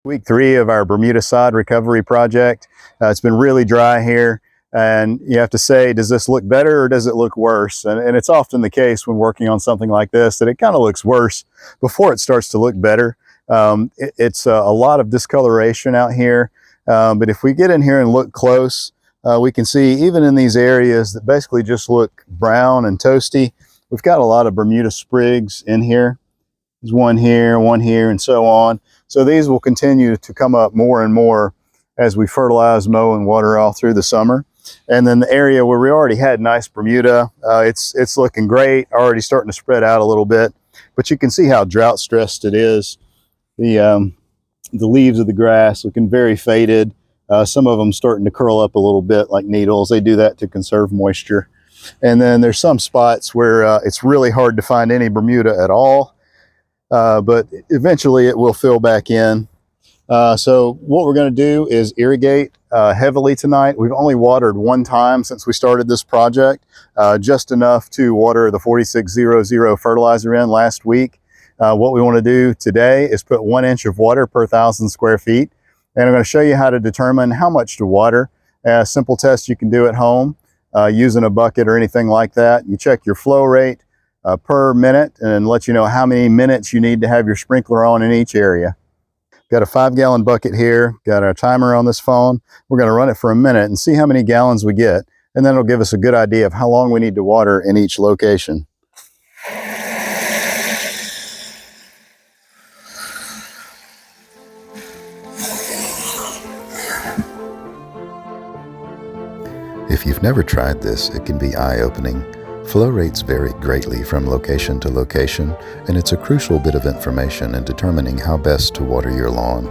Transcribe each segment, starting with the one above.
Week 3 of our Bermuda sod recovery project. It's been really dry here, and you have to say, does this look better or does it look worse? And it's often the case when working on something like this that it kind of looks worse before it starts to look better. It's a lot of discoloration out here, but if we get in here and look close, we can see even in these areas that basically just look brown and toasty, we've got a lot of Bermuda sprigs in here. There's one here, and so on. So these will continue to come up more and more as we fertilize, mow, and water all through the summer. And then the area where we already had nice Bermuda, it's looking great, already starting to spread out a little bit. But you can see how drought stressed it is. The leaves of the grass looking very faded. Some of them starting to curl up a little bit like needles. They do that to conserve moisture. And then there's some spots where it's really hard to find any Bermuda at all. But eventually it will fill back in. So what we're going to do is irrigate heavily tonight. We've only watered one time since we started this project, just enough to water the 4600 fertilizer in last week. What we want to do today is put 1 inch of water per 1,000 square feet. And I'm going to show you how to determine how much to water. A simple test you can do at home using a bucket or anything like that. You check your flow rate per minute and let you know how many minutes you need to have your sprinkler on in each area. Got a 5-gallon bucket here, got our timer on this phone. We're going to run it for a minute and see how many gallons we get, and then it'll give us a good idea of how long we need to water in each location. If you've never tried this, it can be eye-opening. Flow rates vary greatly from location to location, and it's a crucial bit of information in determining how best to water your lawn.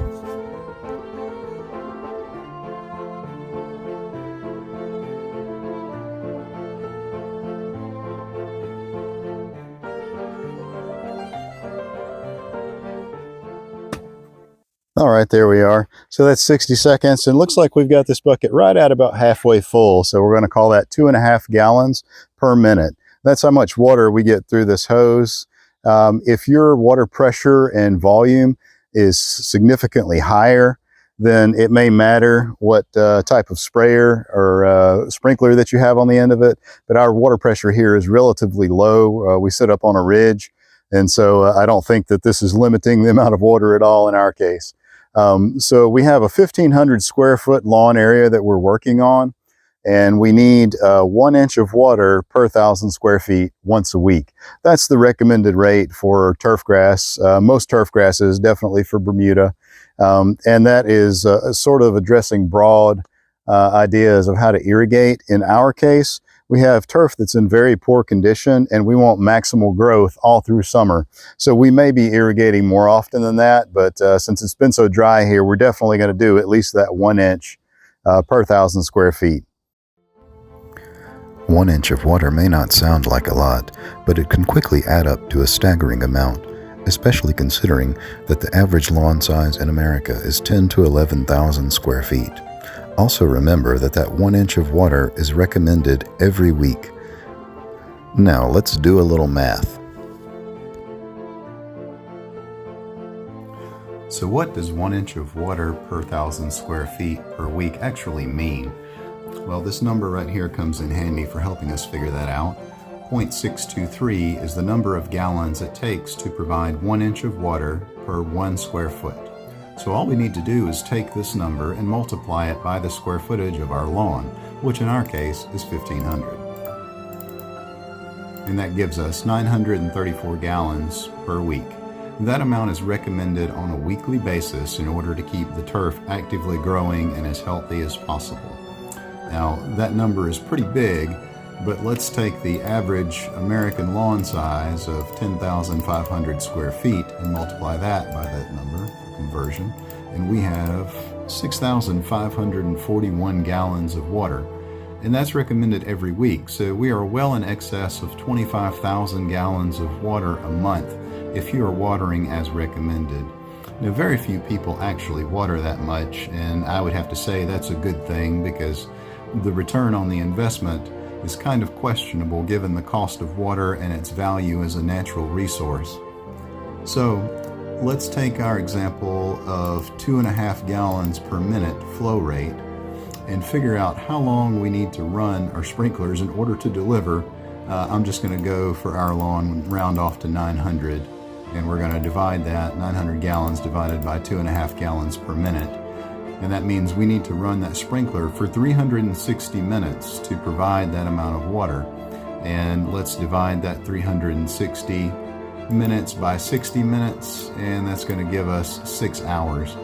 All right, there we are. So that's 60 seconds, and it looks like we've got this bucket right at about halfway full. So we're going to call that 2.5 gallons per minute. That's how much water we get through this hose. If your water pressure and volume is significantly higher, then it may matter what type of sprayer or sprinkler that you have on the end of it. But our water pressure here is relatively low. We sit up on a ridge, and so I don't think that this is limiting the amount of water at all in our case. So we have a 1,500 square foot lawn area that we're working on, and we need 1 inch of water per 1,000 square feet once a week. That's the recommended rate for turf grass, most turf grasses, definitely for Bermuda. And that is sort of addressing broad ideas of how to irrigate. In our case, we have turf that's in very poor condition, and we want maximal growth all through summer. So we may be irrigating more often than that, but since it's been so dry here, we're definitely going to do at least that 1 inch per 1,000 square feet. 1 inch of water may not sound like a lot, but it can quickly add up to a staggering amount, especially considering that the average lawn size in America is 10 to 11,000 square feet. Also remember that 1 inch of water is recommended every week. Now let's do a little math. So what does 1 inch of water per 1,000 square feet per week actually mean? Well, this number right here comes in handy for helping us figure that out. 0.623 is the number of gallons it takes to provide 1 inch of water per 1 square foot. So all we need to do is take this number and multiply it by the square footage of our lawn, which in our case is 1,500. And that gives us 934 gallons per week. That amount is recommended on a weekly basis in order to keep the turf actively growing and as healthy as possible. Now, that number is pretty big, but let's take the average American lawn size of 10,500 square feet and multiply that by that number, conversion, and we have 6,541 gallons of water. And that's recommended every week, so we are well in excess of 25,000 gallons of water a month if you are watering as recommended. Now, very few people actually water that much, and I would have to say that's a good thing because the return on the investment is kind of questionable given the cost of water and its value as a natural resource. So let's take our example of 2.5 gallons per minute flow rate and figure out how long we need to run our sprinklers in order to deliver. I'm just going to go for our lawn, round off to 900, and we're going to divide that 900 gallons divided by 2.5 gallons per minute. And that means we need to run that sprinkler for 360 minutes to provide that amount of water. And let's divide that 360 minutes by 60 minutes, and that's going to give us 6 hours,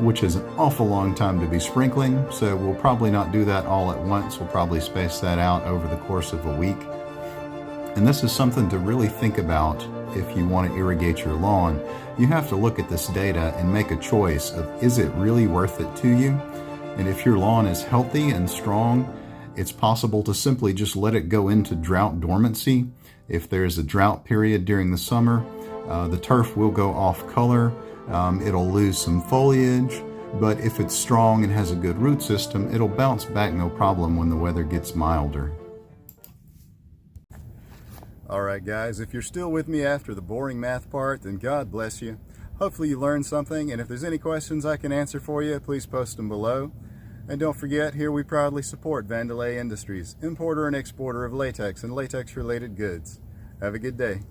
which is an awful long time to be sprinkling. So we'll probably not do that all at once. We'll probably space that out over the course of a week. And this is something to really think about if you want to irrigate your lawn. You have to look at this data and make a choice of, is it really worth it to you? And if your lawn is healthy and strong, it's possible to simply just let it go into drought dormancy. If there's a drought period during the summer, the turf will go off color. It'll lose some foliage, but if it's strong and has a good root system, it'll bounce back no problem when the weather gets milder. All right, guys, if you're still with me after the boring math part, then God bless you. Hopefully you learned something, and if there's any questions I can answer for you, please post them below. And don't forget, here we proudly support Vandelay Industries, importer and exporter of latex and latex-related goods. Have a good day.